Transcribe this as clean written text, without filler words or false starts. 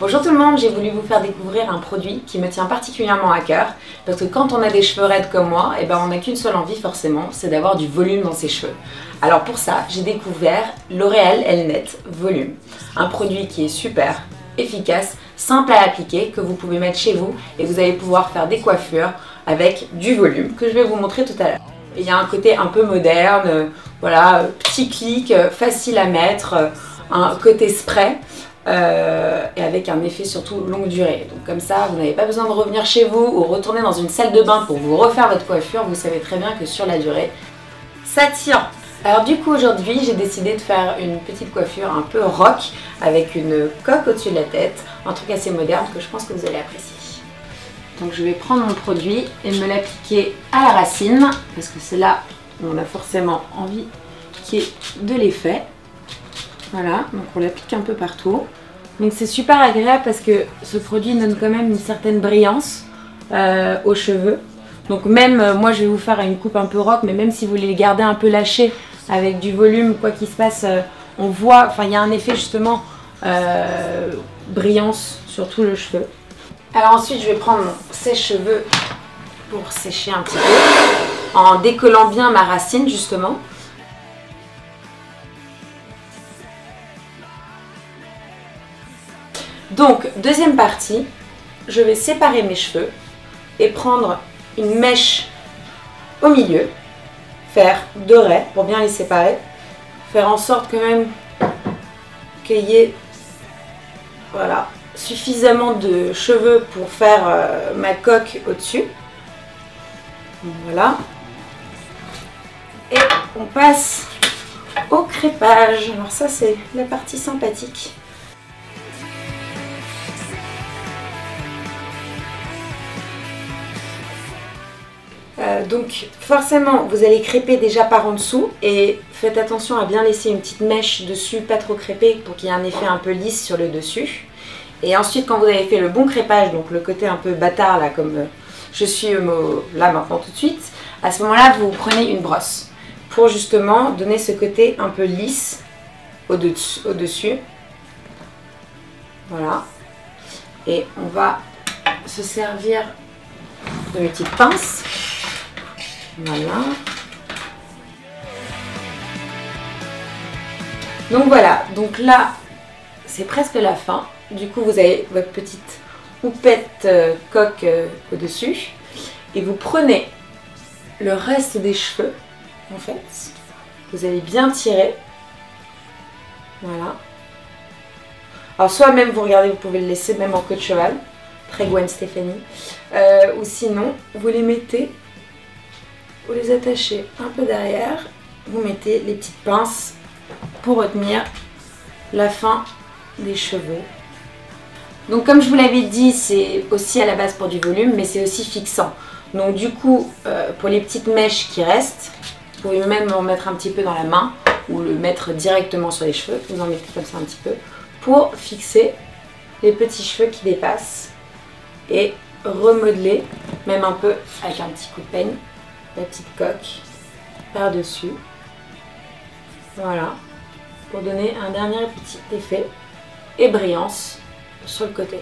Bonjour tout le monde, j'ai voulu vous faire découvrir un produit qui me tient particulièrement à cœur parce que quand on a des cheveux raides comme moi, on n'a qu'une seule envie forcément, c'est d'avoir du volume dans ses cheveux. Alors pour ça, j'ai découvert L'Oréal Elnet Volume, un produit qui est super, efficace, simple à appliquer, que vous pouvez mettre chez vous et vous allez pouvoir faire des coiffures avec du volume que je vais vous montrer tout à l'heure. Il y a un côté un peu moderne, voilà, petit clic, facile à mettre, un côté spray. Et avec un effet surtout longue durée. Donc comme ça, vous n'avez pas besoin de revenir chez vous ou retourner dans une salle de bain pour vous refaire votre coiffure. Vous savez très bien que sur la durée, ça tient. Alors du coup aujourd'hui, j'ai décidé de faire une petite coiffure un peu rock avec une coque au-dessus de la tête, un truc assez moderne que je pense que vous allez apprécier. Donc je vais prendre mon produit et me l'appliquer à la racine parce que c'est là où on a forcément envie qu'il y ait de l'effet. Voilà, donc on l'applique un peu partout. Donc c'est super agréable parce que ce produit donne quand même une certaine brillance aux cheveux. Donc même, moi je vais vous faire une coupe un peu rock, mais même si vous voulez les garder un peu lâchés avec du volume, quoi qu'il se passe, on voit, enfin il y a un effet justement brillance sur tout le cheveu. Alors ensuite je vais prendre mon sèche-cheveux pour sécher un petit peu, en décollant bien ma racine justement. Donc, deuxième partie, je vais séparer mes cheveux et prendre une mèche au milieu, faire deux raies pour bien les séparer, faire en sorte quand même qu'il y ait voilà, suffisamment de cheveux pour faire ma coque au-dessus. Voilà. Et on passe au crépage. Alors ça c'est la partie sympathique. Donc forcément vous allez crêper déjà par en dessous et faites attention à bien laisser une petite mèche dessus, pas trop crêpée pour qu'il y ait un effet un peu lisse sur le dessus. Et ensuite quand vous avez fait le bon crêpage, donc le côté un peu bâtard là comme je suis là maintenant tout de suite, à ce moment là vous prenez une brosse pour justement donner ce côté un peu lisse au-dessus. Voilà. Et on va se servir de mes petites pinces. Voilà. Donc voilà, donc là c'est presque la fin. Du coup vous avez votre petite houppette coque au-dessus et vous prenez le reste des cheveux en fait. Vous allez bien tirer. Voilà. Alors soit même vous regardez, vous pouvez le laisser même en queue de cheval, très Gwen Stefani, ou sinon vous les mettez. Vous les attachez un peu derrière, vous mettez les petites pinces pour retenir la fin des cheveux. Donc comme je vous l'avais dit, c'est aussi à la base pour du volume, mais c'est aussi fixant. Donc du coup, pour les petites mèches qui restent, vous pouvez même en mettre un petit peu dans la main ou le mettre directement sur les cheveux. Vous en mettez comme ça un petit peu pour fixer les petits cheveux qui dépassent et remodeler, même un peu avec un petit coup de peigne, la petite coque par-dessus. Voilà, pour donner un dernier petit effet et brillance sur le côté.